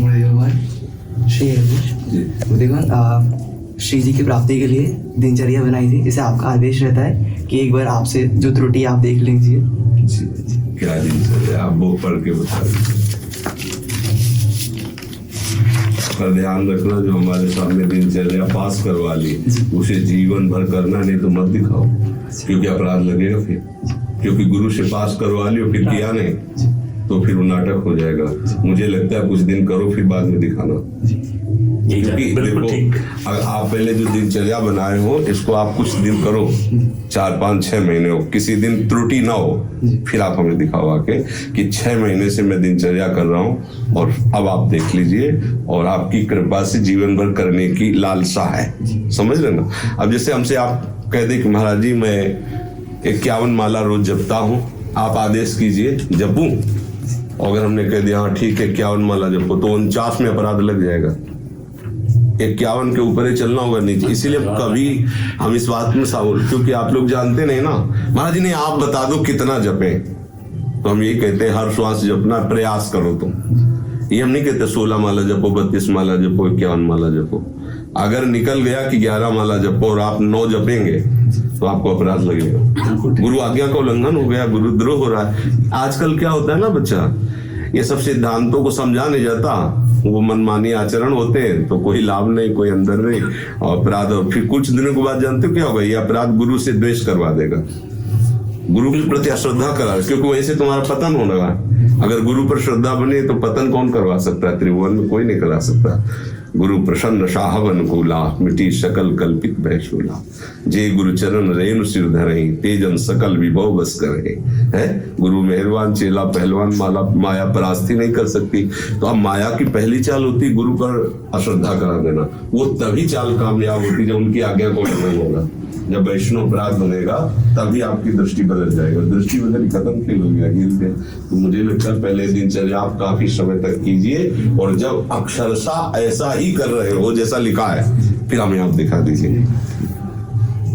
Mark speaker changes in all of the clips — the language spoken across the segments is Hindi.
Speaker 1: भगवान श्री भगवान श्री जी की प्राप्ति के लिए दिनचर्या बनाई थी, जिसे आपका आदेश रहता है कि एक बार आपसे जो त्रुटि आप देख लीजिए।
Speaker 2: क्या दिनचर्या आप वो पढ़ के बता दीजिए। पर ध्यान रखना, जो हमारे सामने दिनचर्या पास करवा ली उसे जीवन भर करना, नहीं तो मत दिखाओ, क्योंकि अपराध लगेगा फिर। क्योंकि गुरु से पास करवा लियो फिर किया नहीं तो फिर वो नाटक हो जाएगा। मुझे लगता है कुछ दिन करो फिर बाद में दिखाना। क्योंकि देखो, अगर आप पहले जो दिनचर्या बनाए हो इसको आप कुछ दिन करो, 4, 5, 6 महीने हो, किसी दिन त्रुटि ना हो, फिर आप हमें दिखाओ आके कि 6 महीने से मैं दिनचर्या कर रहा हूँ और अब आप देख लीजिए, और आपकी कृपा से जीवन भर करने की लालसा है। समझ रहे ना। अब जैसे हमसे आप कह दे कि महाराज जी मैं 51 माला रोज जपता हूँ, आप आदेश कीजिए जपूं। अगर हमने कह दिया हाँ ठीक है 51 माला जपो, तो 49 में अपराध लग जाएगा। 51 के ऊपर ही चलना होगा नीचे। इसीलिए कभी हम इस बात में सावल, क्योंकि आप लोग जानते नहीं ना, महाराज जी ने आप बता दो कितना जपे, तो हम यही कहते हैं हर श्वास जपना प्रयास करो तुम। ये हम नहीं कहते 16 माला जपो, 32 माला जपो, 51 माला जपो। अगर निकल गया कि 11 माला जपो और आप 9 जपेंगे तो आपको अपराध लगेगा, गुरु आज्ञा का उल्लंघन हो गया, गुरुद्रोह हो रहा है। आजकल क्या होता है ना, बच्चा ये सब सिद्धांतों को समझा नहीं जाता, वो मनमानी आचरण होते हैं, तो कोई लाभ नहीं, कोई अंदर नहीं, और अपराध। और फिर कुछ दिनों के बाद जानते हो क्या होगा, ये अपराध गुरु से द्वेष करवा देगा, गुरु के प्रति अश्रद्धा करा, क्योंकि वहीं से तुम्हारा पतन होने लगा। अगर गुरु पर श्रद्धा बने तो पतन कौन करवा सकता है, त्रिभुवन में कोई नहीं करा सकता। गुरु प्रसन्न साहब अनुकूला, मिटी सकल कल्पित भयशूला, जे गुरु चरण रेणु सिर धरहि, तेजन सकल विभव बस करे। है गुरु मेहरबान, चेला पहलवान, माया परास्ती नहीं कर सकती। तो अब माया की पहली चाल होती गुरु पर अश्रद्धा करा देना। वो तभी चाल कामयाब होती जब उनकी आज्ञा को नहीं होगा। जब वैष्णव अपराध बनेगा तभी आपकी दृष्टि बदल जाएगा। दृष्टि बदल खत्म क्यों हो गया गिर के। तो मुझे लगता है पहले दिनचर्या आप काफी समय तक कीजिए, और जब अक्षरशः ऐसा ही कर रहे हो जैसा लिखा है फिर हमें आप दिखा दीजिए।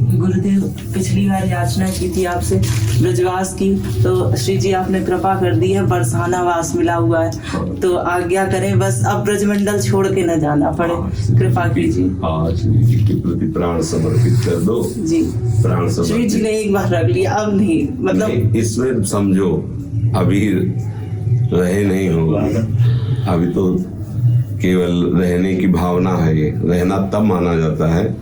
Speaker 3: गुरुदेव, पिछली बार याचना की थी आपसे ब्रजवास की, तो श्री जी आपने कृपा कर दी है, बरसाना वास मिला हुआ है, तो आज्ञा करें बस अब ब्रजमंडल छोड़ के न जाना पड़े, कृपा कीजिए।
Speaker 2: श्री जी के प्रति प्राण समर्पित कर दो जी। प्राण समर्पित
Speaker 3: श्री जी ने एक बार रख लिया, अब नहीं, मतलब
Speaker 2: नहीं, इसमें समझो अभी रहे नहीं होगा, अभी तो केवल रहने की भावना है। ये रहना तब माना जाता है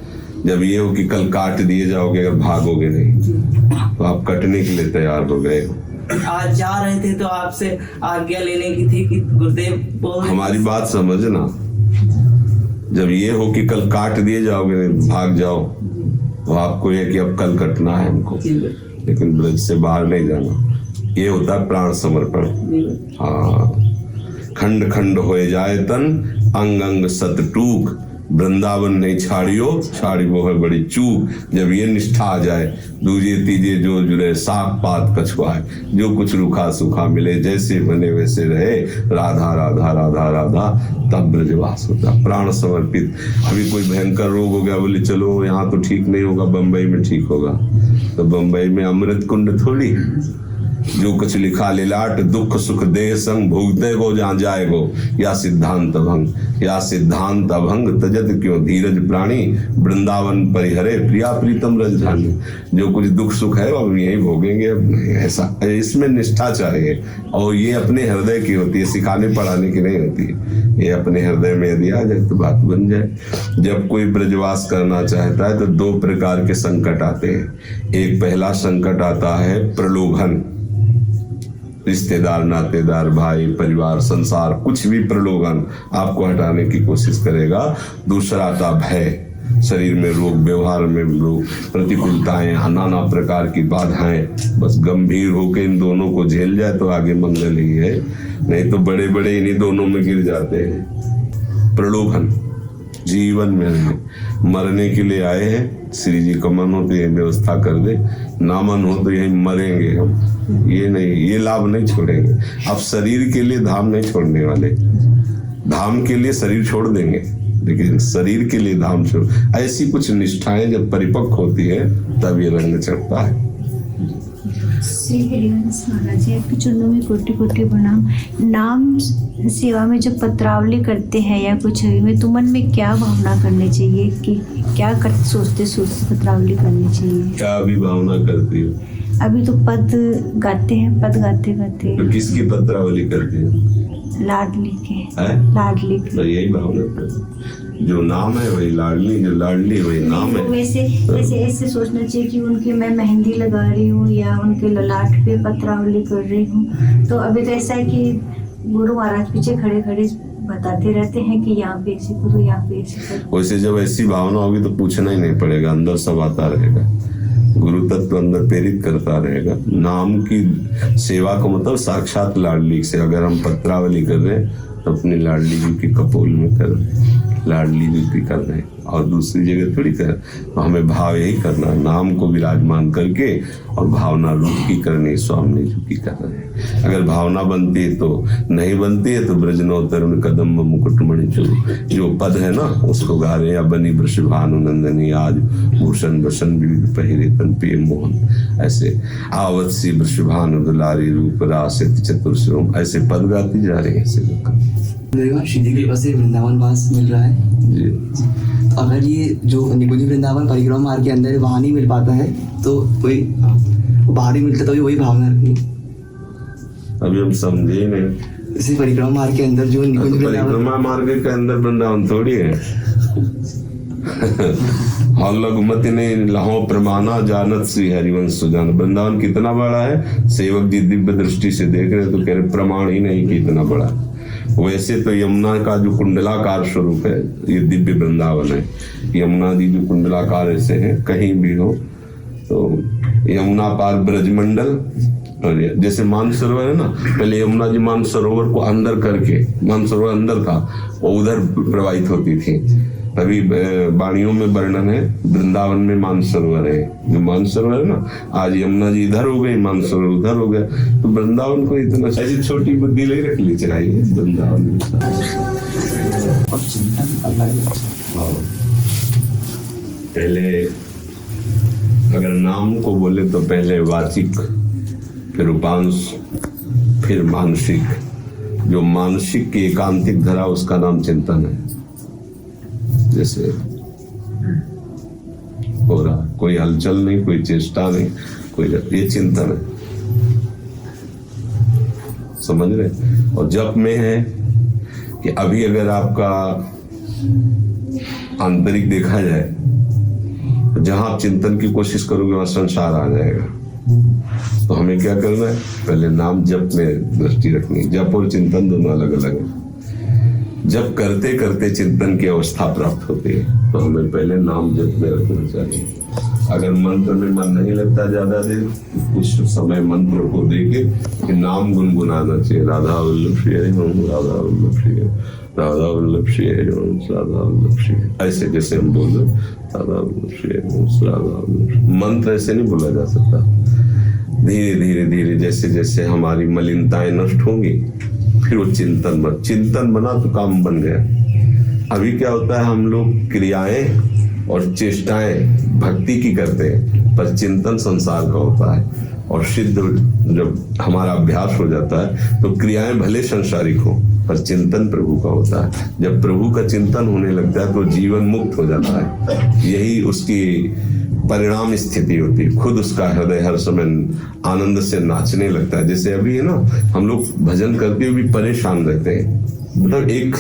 Speaker 2: जब ये हो कि कल काट दिए जाओगे, अगर भागोगे नहीं तो आप कटने के लिए तैयार हो गए हो।
Speaker 3: आज जा रहे थे तो आपसे आज्ञा लेने की थी कि गुरुदेव
Speaker 2: हमारी बात समझना, जब ये हो कि कल काट दिए जाओगे नहीं भाग जाओ, तो आपको ये कि अब कल कटना है हमको, लेकिन ब्रज से बाहर नहीं जाना। ये होता है प्राण समर्पण। हाँ, खंड खंड हो जाए तन, अंग अंग सत टूक, वृंदावन नहीं छाड़ियो, छाड़ी वो है बड़ी चूक। जब ये निष्ठा आ जाए, दूजे तीजे जो जुड़े, साग पात कछुआए, जो कुछ रुखा सुखा मिले, जैसे बने वैसे रहे, राधा राधा राधा राधा, तब ब्रजवास होता। प्राण समर्पित। अभी कोई भयंकर रोग हो गया, बोले चलो यहाँ तो ठीक नहीं होगा, बम्बई में ठीक होगा, तो बम्बई में अमृत कुंड थोड़ी, जो कुछ लिखा लिलाट, दुख सुख देह संग, भोगते गो जहाँ जाएगो, या सिद्धांत भंग, या सिद्धांत अभंग, तजत क्यों धीरज प्राणी, वृंदावन परिहरे प्रिया प्रीतम रजधानी। जो कुछ दुख सुख है अब यही भोगेंगे, अब नहीं। ऐसा इसमें निष्ठा चाहिए, और ये अपने हृदय की होती है, सिखाने पढ़ाने की नहीं होती है। ये अपने हृदय में यदि आ जाए तो बात बन जाए। जब कोई ब्रजवास करना चाहता है तो 2 प्रकार के संकट आते हैं। एक पहला संकट आता है प्रलोभन, रिश्तेदार, नातेदार, भाई, परिवार, संसार, कुछ भी प्रलोभन आपको हटाने की कोशिश करेगा। दूसरा आता भय, शरीर में रोग, व्यवहार में रोग, प्रतिकूलताएं, नाना प्रकार की बाधाएं। बस गंभीर होकर इन दोनों को झेल जाए तो आगे मंगल ही है, नहीं तो बड़े बड़े इन्हीं दोनों में गिर जाते हैं। प्रलोभन जीवन में मरने के लिए आए हैं, श्री जी का मन हो तो ये व्यवस्था कर दे, ना मन हो तो यही मरेंगे हम। ये नहीं, ये लाभ नहीं छोड़ेंगे। अब शरीर के लिए धाम नहीं छोड़ने वाले, धाम के लिए शरीर छोड़ देंगे, लेकिन शरीर के लिए धाम छोड़। ऐसी कुछ निष्ठाएं जब परिपक्व होती है तब ये रंग चढ़ता है।
Speaker 4: श्री हरिवंश महाराज जी, आपके चरणों में कोटि कोटि प्रणाम। नाम सेवा में जब पत्रावली करते हैं या कुछ में, तो मन में क्या भावना करनी चाहिए कि क्या सोचते पत्रावली करनी चाहिए?
Speaker 2: क्या अभी भावना करती हो?
Speaker 4: अभी तो पद गाते हैं, पद गाते गाते।
Speaker 2: तो किसकी पत्रावली करती हो?
Speaker 4: लाडली के। लाडली के।
Speaker 2: तो यही भावना कर, जो नाम है वही लाडली, जो लाडली वही नाम है।
Speaker 4: वैसे ऐसे सोचना चाहिए कि उनकी मैं मेहंदी लगा रही हूँ या उनके ललाट पे पत्रावली कर रही हूँ। तो अभी तो ऐसा है कि गुरु महाराज पीछे खड़े खड़े बताते रहते हैं कि यहाँ पे ऐसे करो, यहाँ पे ऐसे करो।
Speaker 2: वैसे जब ऐसी भावना होगी तो पूछना ही नहीं पड़ेगा, अंदर सब आता रहेगा। गुरु तत्व अंदर प्रेरित करता रहेगा। नाम की सेवा का मतलब साक्षात लाडली से। अगर हम पत्रावली कर रहे हैं तो अपनी लाडली जी की कपोल में कर रहे हैं, लाडली जी की कर रहे हैं, और दूसरी जगह थोड़ी कर। तो हमें भाव यही करना, नाम को विराजमान करके और भावना रूप की करनी, स्वामी जी की कर रहे हैं। अगर भावना बनती है तो नहीं बनती है तो ब्रजनोत्तर में कदम मुकुटमणि जो पद है ना उसको गा रहे हैं। या बनी वृषभानु नंदनी आज भूषण वसन विविध पहिरे तन पिय मोहन, ऐसे आवत सी वृषभानु दुलारी रूप रासित चतुर्श्रोम, ऐसे पद गाती जा रही है ऐसे लोग।
Speaker 1: श्री जी की कृपा से वृंदावन वास मिल रहा है
Speaker 2: जी।
Speaker 1: तो अगर ये जो निकुंज वृंदावन परिक्रमा मार्ग के अंदर वहाँ नहीं मिल पाता है तो वही बाहर ही मिलता, तो वही भावना रखनी।
Speaker 2: अभी हम समझे ही नहीं।
Speaker 1: इसी परिक्रमा मार्ग के अंदर जो निकुंज वृंदावन,
Speaker 2: परिक्रमा मार्ग के अंदर वृंदावन थोड़ी है। हाँ लघुमति ने लहो प्रमाणा जानत श्री हरिवंश सुजान। वृंदावन कितना बड़ा है, सेवक जी दिव्य दृष्टि से देख रहे तो कह रहे प्रमाण ही नहीं कि इतना बड़ा। वैसे तो यमुना का जो कुंडलाकार स्वरूप है ये दिव्य वृंदावन है। यमुना जी जो कुंडलाकार ऐसे हैं, कहीं भी हो तो यमुना पार ब्रजमंडल, और जैसे मानसरोवर है ना, पहले यमुना जी मानसरोवर को अंदर करके, मानसरोवर अंदर था और उधर प्रवाहित होती थी। अभी वाणियों में वर्णन है वृंदावन में मानसरोवर है। जो मानसरोवर है ना, आज यमुना जी इधर हो गई, मानसरोवर उधर हो गया, तो वृंदावन को इतना ऐसी छोटी बुद्धि ले रख ली चाहिए वृंदावन में। पहले अगर नाम को बोले तो पहले वाचिक, फिर उपांश, फिर मानसिक। जो मानसिक की एकांतिक धरा उसका नाम चिंतन है। जैसे हो रहा, कोई हलचल नहीं, कोई चेष्टा नहीं, कोई, ये चिंतन है, समझ रहे। और जप में है कि अभी अगर आपका आंतरिक देखा जाए तो जहां आप चिंतन की कोशिश करोगे वहां संसार आ जाएगा। तो हमें क्या करना है, पहले नाम जप में दृष्टि रखनी। जप और चिंतन दोनों अलग अलग है। जब करते करते चिंतन की अवस्था प्राप्त होती है तो हमें पहले नाम जप में रखना चाहिए। अगर मंत्र में मन नहीं लगता ज्यादा देर, कुछ समय मंत्र को देके कि नाम गुनगुनाना चाहिए। राधा वल्लभ श्री हरि ओम, राधा वल्लभ श्री हरि, राधा वल्लभ श्री हरि ओम, राधा वल्लभ श्री हरि, ऐसे जैसे हम बोल रहे राधा वल्लभ श्री हरि ओम, राधा वल्लभ। मंत्र ऐसे नहीं बोला जा सकता। धीरे धीरे धीरे जैसे जैसे हमारी मलिनताएं नष्ट होंगी फिर वो चिंतन बना तो काम बन गया। अभी क्या होता है, हम लोग क्रियाएं और चेष्टाएं भक्ति की करते हैं पर चिंतन संसार का होता है। और सिद्ध जब हमारा अभ्यास हो जाता है तो क्रियाएं भले संसारिक हो पर चिंतन प्रभु का होता है। जब प्रभु का चिंतन होने लगता है तो जीवन मुक्त हो जाता है। यही उसकी परिणाम स्थिति होती है। खुद उसका हृदय हर समय आनंद से नाचने लगता है। जैसे अभी है ना, हम लोग भजन करते हुए भी परेशान रहते हैं, मतलब एक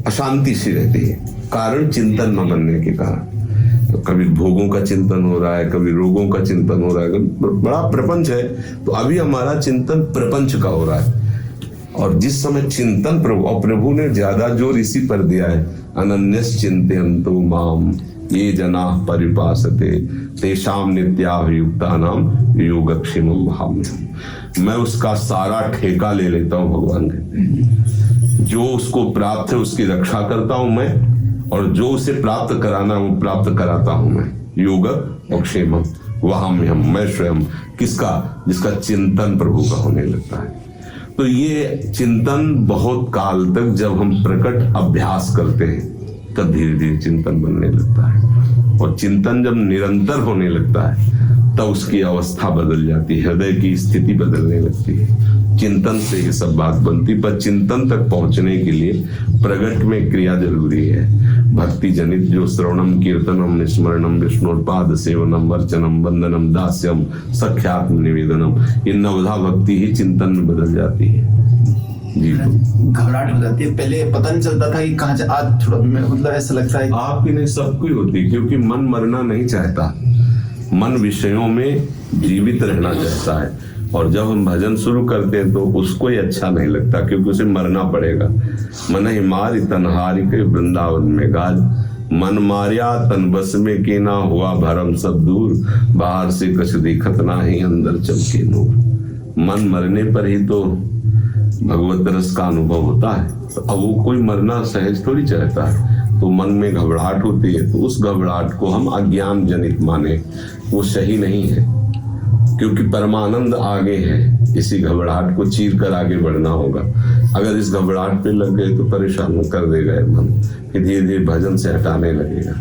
Speaker 2: अशांति सी रहती है, कारण चिंतन न बनने के कारण। तो कभी भोगों का चिंतन हो रहा है, कभी रोगों का चिंतन हो रहा है, बड़ा प्रपंच है। तो अभी हमारा चिंतन प्रपंच का हो रहा है। और जिस समय चिंतन प्रभु, और प्रभु ने ज्यादा जोर इसी पर दिया है, अनन्यस चिंतयन्तु माम ये जना परिपासते तेषाम नित्याभियुक्तानाम योगक्षेमं वहाम्यहम्। मैं उसका सारा ठेका ले लेता हूँ, भगवान कहते हैं। जो उसको प्राप्त है उसकी रक्षा करता हूं मैं, और जो उसे प्राप्त कराना वो प्राप्त कराता हूं मैं। योग और क्षेमम वहाम्यहम्, मैं स्वयं। किसका? जिसका चिंतन प्रभु का होने लगता है। तो ये चिंतन बहुत काल तक जब हम प्रकट अभ्यास करते हैं तब धीरे धीरे चिंतन बनने लगता है। और चिंतन जब निरंतर होने लगता है तब उसकी अवस्था बदल जाती है, हृदय की स्थिति बदलने लगती है। चिंतन से ये सब बात बनती, पर चिंतन तक पहुंचने के लिए प्रगट में क्रिया जरूरी है। भक्ति जनित जो श्रवणम कीर्तनम स्मरणम विष्णुपाद सेवनम अर्चनम वंदनम दास्यम सख्यात्म निवेदनम, ये नवधा भक्ति ही चिंतन में बदल जाती है। जी
Speaker 5: घबराहट हो जाती है, पहले पता नहीं चलता था कि कहाँ आज थोड़ा मतलब ऐसा लगता है
Speaker 2: आपकी नहीं सबकी होती, क्योंकि मन मरना नहीं चाहता, मन विषयों में जीवित रहना चाहता है। और जब हम भजन शुरू करते हैं तो उसको ही अच्छा नहीं लगता, क्योंकि उसे मरना पड़ेगा। मन ही मारी तनहारी के वृंदावन में गाज, मन मारिया तन बस में के ना हुआ भरम सब दूर, बाहर से कुछ दिखत ना ही अंदर चमके नूर। मन मरने पर ही तो भगवत रस का अनुभव होता है। तो अब वो कोई मरना सहज थोड़ी चाहता है, तो मन में घबराहट होती है, तो उस घबराहट को हम अज्ञान जनित माने, वो सही नहीं है, क्योंकि परमानंद आगे है। इसी घबराहट को चीर कर आगे बढ़ना होगा। अगर इस घबराहट पे लग गए तो परेशान कर देगा मन, फिर धीरे धीरे भजन से हटाने लगेगा।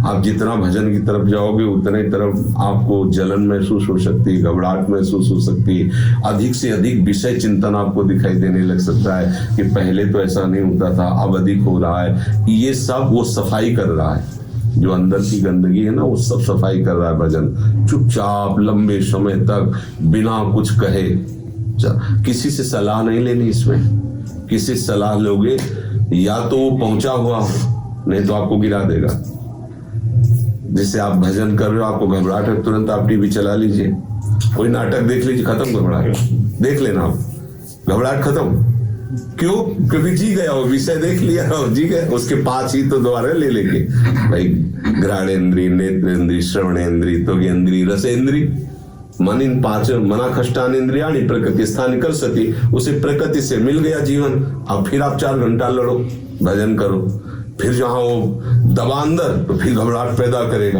Speaker 2: आप जितना भजन की तरफ जाओगे उतने तरफ आपको जलन महसूस हो सकती है, घबराहट महसूस हो सकती है, अधिक से अधिक विषय चिंतन आपको दिखाई देने लग सकता है कि पहले तो ऐसा नहीं होता था, अब अधिक हो रहा है। ये सब वो सफाई कर रहा है, जो अंदर की गंदगी है ना, वो सब सफाई कर रहा है भजन। चुपचाप लंबे समय तक बिना कुछ कहे, किसी से सलाह नहीं लेनी इसमें। किसी से सलाह लोगे या तो वो पहुंचा हुआ हो, नहीं तो आपको गिरा देगा। जैसे आप भजन कर रहे हो, आपको घबराहट है, तुरंत आप टीवी चला लीजिए, कोई नाटक देख लीजिए, खत्म घबराहट, देख लेना आप, घबराहट खत्म। क्यों? क्योंकि जी गया वो विषय देख लिया, जी गए, उसके पास ही तो दोबारा ले लेंगे भाई। घ्राणेन्द्री, नेत्रेंद्री, श्रवणेन्द्री, त्वगेन्द्री, रसेंद्री, मन इन पांच मना खष्टान इंद्रियाणी प्रकृति स्थान कर सकी। उसे प्रकृति से मिल गया जीवन। अब फिर आप 4 घंटा लड़ो, भजन करो, फिर जहां वो दबा अंदर तो फिर घबराहट पैदा करेगा।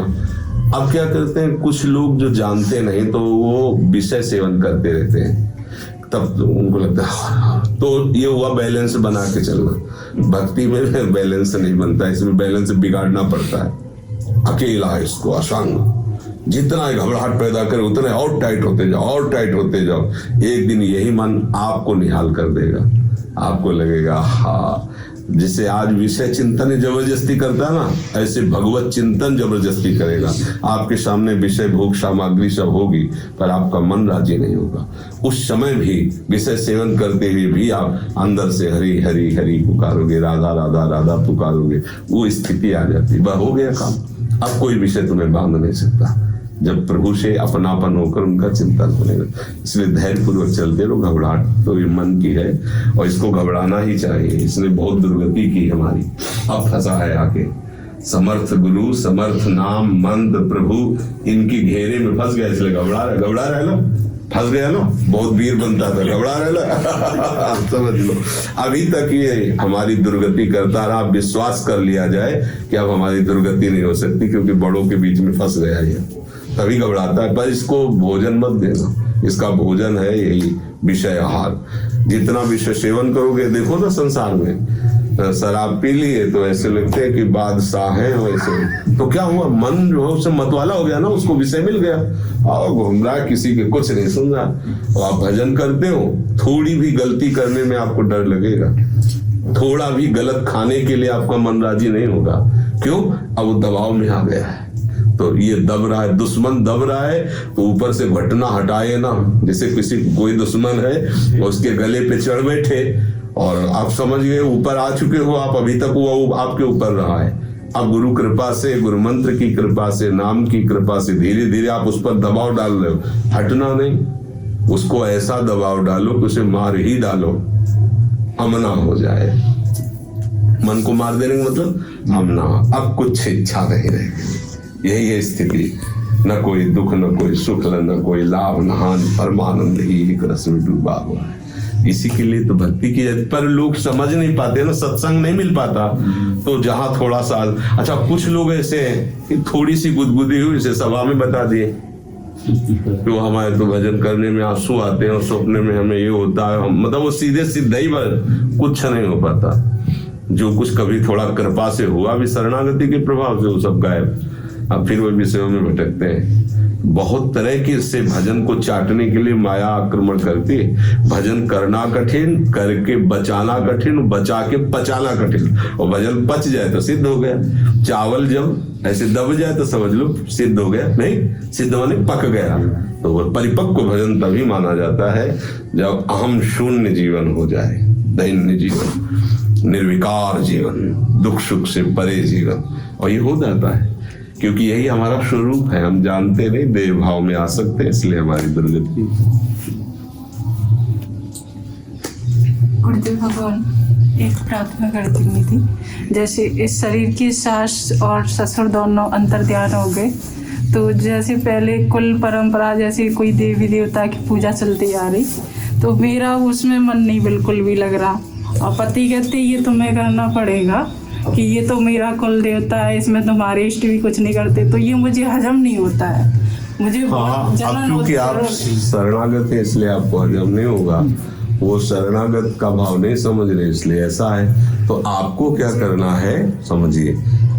Speaker 2: अब क्या करते हैं कुछ लोग जो जानते नहीं तो वो विषय सेवन करते रहते हैं, तब तो उनको लगता है तो ये हुआ बैलेंस बना के चलना। भक्ति में बैलेंस नहीं बनता, इसमें बैलेंस बिगाड़ना पड़ता है। अकेला है इसको अशांग, जितना घबराहट पैदा करे उतने और टाइट होते जाओ, और टाइट होते जाओ। एक दिन यही मन आपको निहाल कर देगा, आपको लगेगा हाँ, जिसे आज विषय चिंतन जबरदस्ती करता है ना, ऐसे भगवत चिंतन जबरदस्ती करेगा। आपके सामने विषय भोग सामग्री सब होगी, पर आपका मन राजी नहीं होगा। उस समय भी विषय सेवन करते हुए भी आप अंदर से हरि हरि हरि पुकारोगे, राधा राधा राधा पुकारोगे, वो स्थिति आ जाती, वह हो गया काम। अब कोई विषय तुम्हें बांध नहीं सकता, जब प्रभु से अपनापन होकर उनका चिंतन होने लगा। इसलिए धैर्य पूर्वक चलते रहो। घबराहट तो ये मन की है और इसको घबराना ही चाहिए, इसने बहुत दुर्गति की हमारी। अब फंसा है आके समर्थ गुरु, समर्थ नाम, मंत्र, प्रभु, इनकी घेरे में फंस गया, इसलिए घबरा रहा लो, फंस गया ना, बहुत वीर बनता था, घबरा रहा समझ लो। अभी तक ये हमारी दुर्गति करता रहा। अब विश्वास कर लिया जाए कि अब हमारी दुर्गति नहीं हो सकती, क्योंकि बड़ों के बीच में फंस गया ये, तभी घबराता है। पर इसको भोजन मत देना, इसका भोजन है यही विषय आहार। जितना विषय सेवन करोगे, देखो ना संसार में शराब पी लिए तो ऐसे लगते हैं कि बादशाह हैं, वैसे तो क्या हुआ, मन जो है उससे मतवाला हो गया ना, उसको विषय मिल गया और घूम रहा, किसी के कुछ नहीं सुन रहा। और आप भजन करते हो, थोड़ी भी गलती करने में आपको डर लगेगा, थोड़ा भी गलत खाने के लिए आपका मन राजी नहीं होगा। क्यों? अब वो दबाव में आ गया है, तो ये दब रहा है, दुश्मन दब रहा है, तो ऊपर से घटना हटाए ना। जैसे किसी कोई दुश्मन है, उसके गले पे चढ़ बैठे और आप समझ गए ऊपर आ चुके हो आप, अभी तक वो आपके ऊपर रहा है। अब गुरु कृपा से, गुरु मंत्र की कृपा से, नाम की कृपा से धीरे धीरे आप उस पर दबाव डाल रहे हो, हटना नहीं। उसको ऐसा दबाव डालो कि उसे मार ही डालो, अमना हो जाए। मन को मार देने का मतलब अमना, अब कुछ इच्छा नहीं रहेगी। यही है स्थिति, न कोई दुख, न कोई सुख, न कोई लाभ, न हानि, परमानंद ही एक रस में डूबा हुआ है। इसी के लिए तो भक्ति की जाती, पर लोग समझ नहीं पाते ना, सत्संग नहीं मिल पाता। तो जहां थोड़ा सा, अच्छा कुछ लोग ऐसे हैं कि थोड़ी सी गुदगुदी हुई इसे सभा में बता दिए, तो हमारे तो भजन करने में आंसू आते हैं और सपने में हमें ये होता है, मतलब वो सीधे सीधे ही कुछ नहीं हो पाता। जो कुछ कभी थोड़ा कृपा से हुआ भी शरणागति के प्रभाव से, वो सब गायब। अब फिर वो विषयों में भटकते हैं। बहुत तरह के इससे भजन को चाटने के लिए माया आक्रमण करती है। भजन करना कठिन, करके बचाना कठिन, बचा के पचाना कठिन। और भजन पच जाए तो सिद्ध हो गया। चावल जब ऐसे दब जाए तो समझ लो सिद्ध हो गया, नहीं सिद्ध माने पक गया। तो वो परिपक्व भजन तभी माना जाता है जब अहम शून्य जीवन हो जाए, दैन्य जीवन, निर्विकार जीवन, दुख सुख से परे जीवन। और ये हो जाता है क्योंकि यही हमारा स्वरूप है। हम जानते नहीं, देह भाव में आ सकते हैं, इसलिए हमारी दुर्गति।
Speaker 6: गुरुदेव भगवान, एक प्रार्थना करती हुई थी, जैसे इस शरीर की सास और ससुर दोनों अंतर ध्यान हो गए, तो जैसे पहले कुल परंपरा जैसे कोई देवी देवता की पूजा चलती आ रही, तो मेरा उसमें मन नहीं बिल्कुल भी लग रहा। और पति कहते ये तुम्हें करना पड़ेगा कि ये तो मेरा कुल देवता है, इसमें तुम्हारे इष्ट भी कुछ नहीं करते, तो ये मुझे हजम नहीं होता है। मुझे
Speaker 2: हाँ, अब क्योंकि आप शरणागत है इसलिए आपको हजम नहीं होगा। वो शरणागत का भाव नहीं समझ रहे इसलिए ऐसा है। तो आपको क्या करना है समझिए,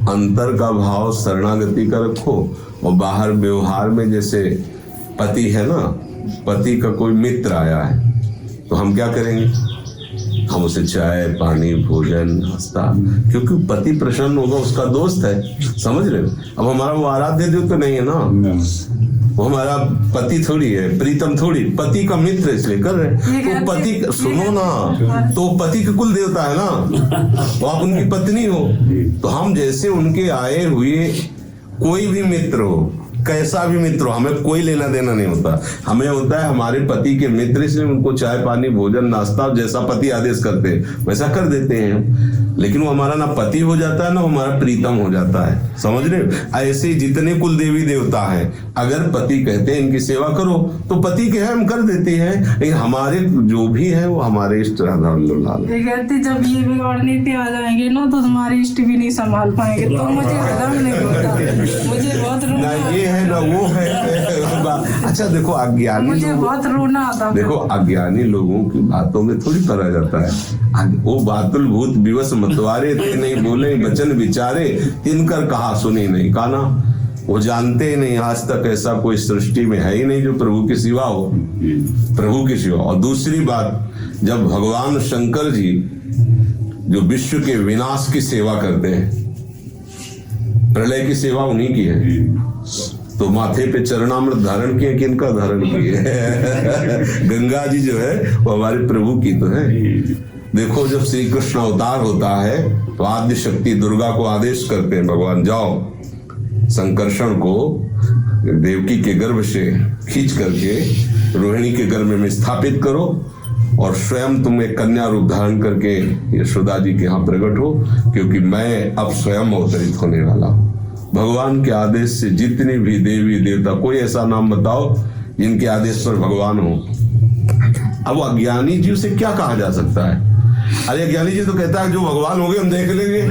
Speaker 2: अंतर का भाव शरणागति का रखो। और बाहर व्यवहार में जैसे पति है ना, पति का कोई मित्र आया है तो हम क्या करेंगे, हम उसे चाय पानी भोजन नाश्ता, क्योंकि पति प्रसन्न होगा, उसका दोस्त है, समझ रहे हो। अब हमारा वो आराध्य देव तो नहीं है ना, वो हमारा पति थोड़ी है, प्रीतम थोड़ी, पति का मित्र इसलिए कर रहे हैं। तो पति सुनो ना, तो पति का कुल देवता है ना, तो आप उनकी पत्नी हो। तो हम जैसे उनके आए हुए कोई भी मित्र हो, कैसा भी मित्र हो, हमें कोई लेना देना नहीं होता। हमें होता है हमारे पति के मित्र, इसलिए उनको चाय पानी भोजन नाश्ता जैसा पति आदेश करते हैं वैसा कर देते हैं। लेकिन वो हमारा ना पति हो जाता है ना हमारा प्रीतम हो जाता है, समझ रहे हो। ऐसे जितने कुल देवी देवता हैं, अगर पति कहते हैं इनकी सेवा करो तो पति के है हम कर देते हैं, लेकिन हमारे जो भी है वो हमारे इष्ट राधा वल्लभ लाल।
Speaker 6: जब ये बिगाड़ने पे आ जाएंगे ना तो तुम्हारे इष्ट भी नहीं संभाल पाएंगे, तो मुझे हजम नहीं होता, मुझे बहुत रोना
Speaker 2: ये है ना वो है। अच्छा देखो अज्ञानी,
Speaker 6: मुझे बहुत रोना आता।
Speaker 2: देखो अज्ञानी लोगों की बातों में थोड़ी पड़ा जाता है। वो बातुल भूत विवश मतवारे थे, नहीं बोले वचन विचारे, तिनकर कहा सुनी नहीं काना। वो जानते ही नहीं, आज तक ऐसा कोई सृष्टि में है ही नहीं जो प्रभु की सिवा हो, प्रभु की सिवा। और दूसरी बात, जब भगवान शंकर जी जो विश्व के विनाश की सेवा करते हैं, प्रलय की सेवा उन्हीं की है, तो माथे पे चरणामृत धारण किए, किनका धारण किए? गंगा जी जो है वो हमारे प्रभु की तो है। देखो जब श्री कृष्ण अवतार होता है तो आद्य शक्ति दुर्गा को आदेश करते हैं, भगवान जाओ संकर्षण को देवकी के गर्भ से खींच करके रोहिणी के गर्भ में स्थापित करो और स्वयं तुम एक कन्या रूप धारण करके यशोदा जी के यहाँ प्रकट हो, क्योंकि मैं अब स्वयं अवतरित होने वाला हूँ। भगवान के आदेश से जितने भी देवी देवता, कोई ऐसा नाम बताओ जिनके आदेश पर भगवान हो। अब अज्ञानी जीव से क्या कहा जा सकता है? अरे अज्ञानी जी तो कहता है जो भगवान होंगे हम देख लेंगे,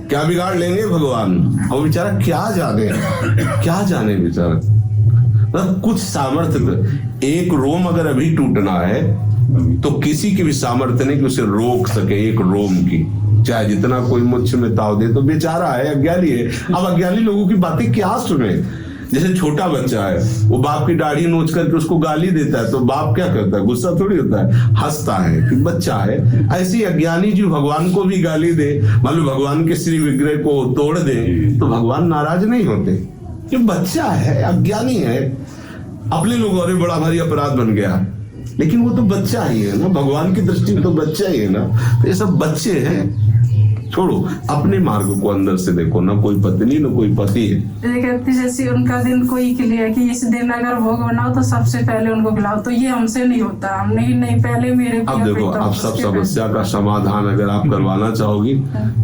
Speaker 2: क्या बिगाड़ लेंगे भगवान। और बेचारा क्या जाने बेचारा, मतलब कुछ सामर्थ्य, एक रोम अगर अभी टूटना है तो किसी की भी सामर्थ्य नहीं कि उसे रोक सके एक रोम की, चाहे जितना कोई मुझ में ताव दे। तो बेचारा है, अज्ञानी है। अब अज्ञानी लोगों की बातें क्या सुने। जैसे छोटा बच्चा है, वो बाप की दाढ़ी नोच करके उसको गाली देता है तो बाप क्या करता है, गुस्सा थोड़ी होता है, हंसता है कि बच्चा है। ऐसी अज्ञानी जो भगवान को भी गाली दे, मान लो भगवान के श्री विग्रह को तोड़ दे तो भगवान नाराज नहीं होते, कि बच्चा है, अज्ञानी है। अपने लोग अरे बड़ा भारी अपराध बन गया, लेकिन वो तो बच्चा ही है ना, भगवान की दृष्टि में तो बच्चा ही है ना। तो ये सब बच्चे हैं, छोड़ो अपने मार्ग को अंदर से देखो, ना कोई पत्नी ना कोई पति है।
Speaker 6: जैसे उनका दिन कोई क्लियर कि इस दिन अगर भोग बनाओ तो सबसे पहले उनको खिलाओ, तो ये हमसे नहीं होता, हम नहीं पहले मेरे।
Speaker 2: अब देखो, अब सब समस्या का समाधान अगर आप करवाना चाहोगी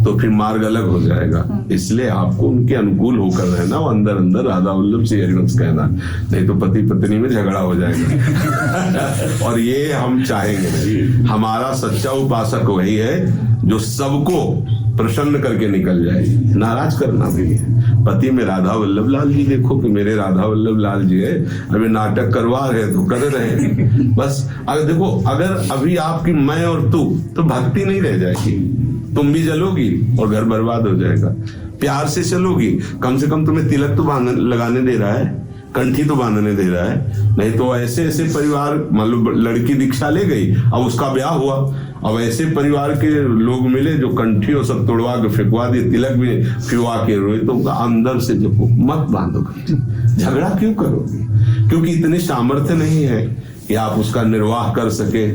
Speaker 2: तो फिर मार्ग अलग हो जाएगा। इसलिए आपको उनके अनुकूल होकर रहना, वो अंदर अंदर राधा वल्लभ से हरिवंश कहना, नहीं तो पति पत्नी में झगड़ा हो जाएगा। और ये हम चाहेंगे नहीं। हमारा सच्चा उपासक वही है जो सबको प्रसन्न करके निकल जाए, नाराज करना भी है। पति में राधा वल्लभ लाल जी देखो कि मेरे राधा वल्लभ लाल जी है, अभी नाटक करवा रहे तो कर रहे बस। अगर देखो, अगर अभी आपकी मैं और तू, तो भक्ति नहीं रह जाएगी। तुम भी जलोगी और घर बर्बाद हो जाएगा। प्यार से चलोगी, कम से कम तुम्हें तिलक तो लगाने दे रहा है, कंठी तो बांधने दे रहा है। नहीं तो ऐसे ऐसे परिवार, मान लो लड़की दीक्षा ले गई, अब उसका ब्याह हुआ, अब ऐसे परिवार के लोग मिले जो कंठी और सब तोड़वा के फेंकवा दिए, तिलक भी फिरवा के रोए। तो अंदर से जब मत बांधो कंठी, झगड़ा क्यों करोगे? क्योंकि इतने सामर्थ्य नहीं है कि आप उसका निर्वाह कर सके।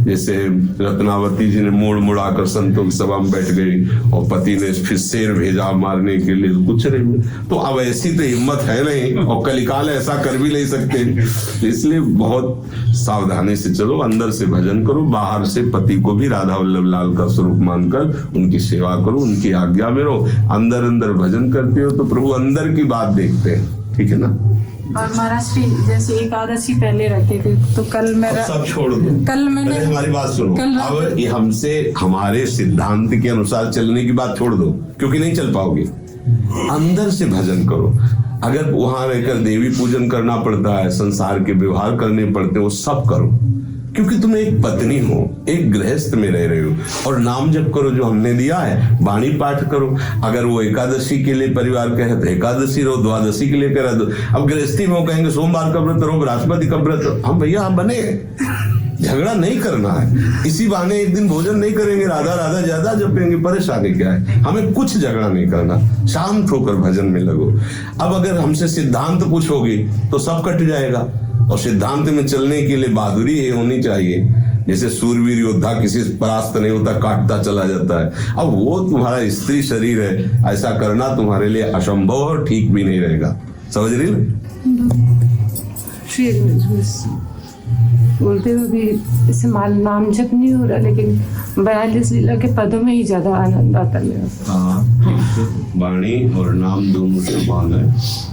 Speaker 2: जैसे रत्नावती जी ने मोड़ मुड़ाकर संतों की सभा में बैठ गई और पति ने फिर शेर भेजा मारने के लिए, कुछ नहीं। तो अब ऐसी तो हिम्मत है नहीं, और कलिकाल ऐसा कर भी नहीं सकते। इसलिए बहुत सावधानी से चलो, अंदर से भजन करो, बाहर से पति को भी राधा वल्लभ लाल का स्वरूप मानकर उनकी सेवा करो, उनकी आज्ञा में रहो। अंदर अंदर भजन करते हो तो प्रभु अंदर की बात देखते हैं, ठीक है ना।
Speaker 6: और महाराज श्री जैसे एकादशी पहले रखे थे, तो कल मेरा
Speaker 2: सब छोड़ दो,
Speaker 6: कल मैंने
Speaker 2: हमारी बात सुनो। अब ये हमसे हमारे सिद्धांत के अनुसार चलने की बात छोड़ दो, क्योंकि नहीं चल पाओगे। अंदर से भजन करो। अगर वहां रहकर देवी पूजन करना पड़ता है, संसार के व्यवहार करने पड़ते हैं, वो सब करो, क्योंकि तुम एक पत्नी हो, एक गृहस्थ में रह रहे हो। और नाम जप करो जो हमने दिया है, वाणी पाठ करो। अगर वो एकादशी के लिए परिवार कहे तो एकादशी रहो, द्वादशी के लिए करा दो। अब गृहस्थी में वो कहेंगे सोमवार का व्रत रहो, बृहस्पति का व्रत। हम भैया हम बने, झगड़ा नहीं करना है। इसी बहाने एक दिन भोजन नहीं करेंगे, राधा राधा ज्यादा जपेंगे, परेशानी क्या है? हमें कुछ झगड़ा नहीं करना, शांत होकर भजन में लगो। अब अगर हमसे सिद्धांत पूछोगे तो सब कट जाएगा, और सिद्धांत में चलने के लिए बहादुरी ये होनी चाहिए। जैसे सूरवीर योद्धा किसी से परास्त नहीं होता, काटता चला जाता है। अब वो तुम्हारा स्त्री शरीर है, ऐसा करना तुम्हारे लिए असंभव और ठीक भी नहीं रहेगा। समझ रही
Speaker 7: बोलते हुए भी इसे नाम जप नहीं हो रहा, लेकिन 42 लीला के पदों में ही ज्यादा आनंद आता है।
Speaker 2: वाणी और नाम दोनों समान है।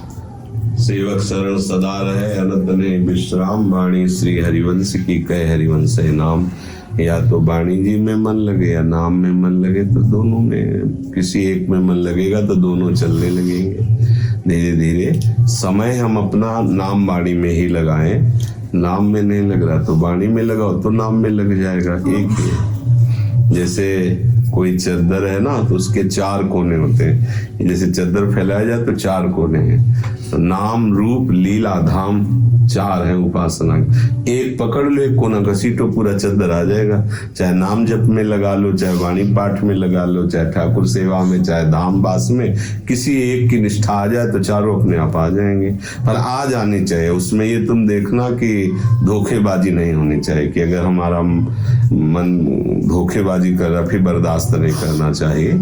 Speaker 2: सेवक शरण सदा रहे, अनंत ने विश्राम। वाणी श्री हरिवंश की कह हरिवंश है नाम। या तो वाणी जी में मन लगे या नाम में मन लगे, तो दोनों में किसी एक में मन लगेगा तो दोनों चलने लगेंगे। धीरे धीरे समय हम अपना नाम वाणी में ही लगाएं। नाम में नहीं लग रहा तो वाणी में लगाओ, तो नाम में लग जाएगा। एक ही जैसे कोई चादर है ना, तो उसके 4 कोने होते हैं। जैसे चादर फैलाया जाए तो 4 कोने हैं। तो नाम रूप लीला धाम 4 है उपासना। एक पकड़ लो, एक कोना घसीटो, पूरा चादर आ जाएगा। चाहे नाम जप में लगा लो, चाहे वाणी पाठ में लगा लो, चाहे ठाकुर सेवा में, चाहे धाम बास में, किसी एक की निष्ठा आ जाए तो चारों अपने आप आ जाएंगे। पर आ जानी चाहिए उसमें। ये तुम देखना कि धोखेबाजी नहीं होनी चाहिए, कि अगर हमारा मन धोखेबाजी कर रहा, फिर बर्दाश्त नहीं करना चाहिए।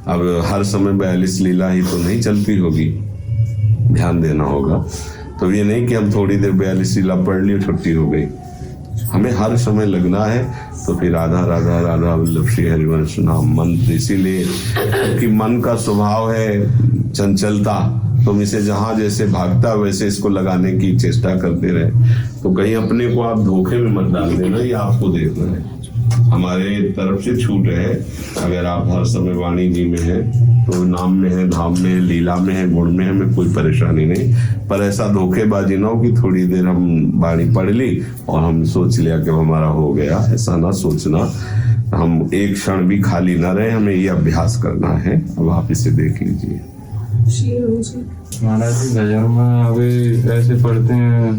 Speaker 2: अब हर समय 42 लीला ही तो नहीं चलती होगी, ध्यान देना होगा। तो ये नहीं कि हम थोड़ी देर 42 लीला पढ़ ली, छुट्टी हो गई। हमें हर समय लगना है। तो फिर राधा राधा राधा वल्लभ श्री हरिवंश नाम मंत्र, इसीलिए क्योंकि मन का स्वभाव है चंचलता। तुम इसे जहां जैसे भागता वैसे इसको लगाने की चेष्टा करते रहे, तो कहीं अपने को आप धोखे में मत डाल देना। ये आपको देखना है, हमारे तरफ से छूट है। अगर आप हर समय वाणी जी में है तो नाम में है, धाम में है, लीला में है, गुण में है, हमें कोई परेशानी नहीं। पर ऐसा धोखेबाजी ना हो कि थोड़ी देर हम वाणी पढ़ ली और हम सोच लिया कि हमारा हो गया। ऐसा ना सोचना। हम एक क्षण भी खाली ना रहे, हमें ये अभ्यास करना है। अब आप इसे देख लीजिए।
Speaker 8: महाराज जी भजन में अभी ऐसे पढ़ते हैं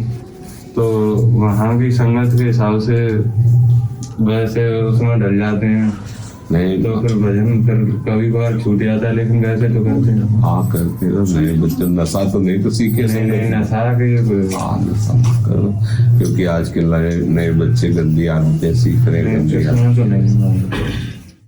Speaker 8: तो वहाँ की संगत के हिसाब से वैसे उसमें डल जाते हैं,
Speaker 2: नहीं
Speaker 8: तो फिर भजन फिर कभी बार छूट जाता है, लेकिन वैसे तो करते हैं।
Speaker 2: हाँ करते रहो। नए बच्चे नशा तो नहीं तो सीखे
Speaker 8: नहीं नशा के
Speaker 2: नशा करो, क्योंकि आज के नए बच्चे गंदी आदतें सीख रहे हैं।
Speaker 8: तो नहीं